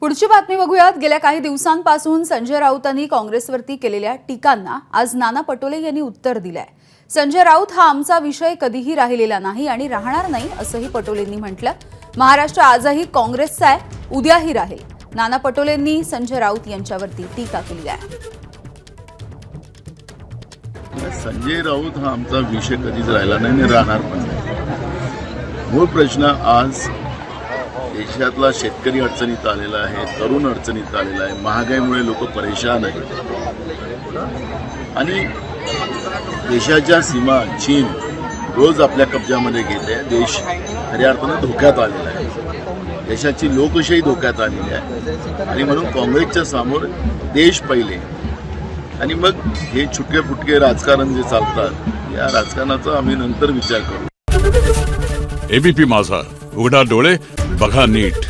पुढची बातमी बघूयात। गेल्या काही दिवसांपासून संजय राऊतांनी काँग्रेसवरती केलेल्या टीकांना आज नाना पटोले यांनी उत्तर दिलंय। संजय राऊत हा आमचा विषय कधीही राहिलेला नाही आणि राहणार नाही असंही पटोलेंनी म्हटलं। महाराष्ट्र आजही काँग्रेसचा आहे, उद्याही राहील। नाना पटोलेंनी संजय राऊत यांच्यावरती टीका केली आहे। संजय राऊत हा आमचा विषय कधीच राहिला नाही आणि राहणार पण नाही। मूळ प्रश्न आज देशातला शेतकरी अडचणीत आलेला आहे, तरुण अडचणीत आलेला आहे, महागाईमुळे लोक परेशान आहेत आणि देशाच्या सीमा चीन रोज आपल्या कब्जामध्ये घेते। देश खऱ्या अर्थानं धोक्यात आलेला आहे, देशाची लोकशाही धोक्यात आलेली आहे आणि म्हणून काँग्रेसच्या समोर देश पहिले आणि मग हे छुटके फुटके राजकारण जे चालतात या राजकारणाचा आम्ही नंतर विचार करू। एबीपी माझा, उघडा डोळे बघा नीट।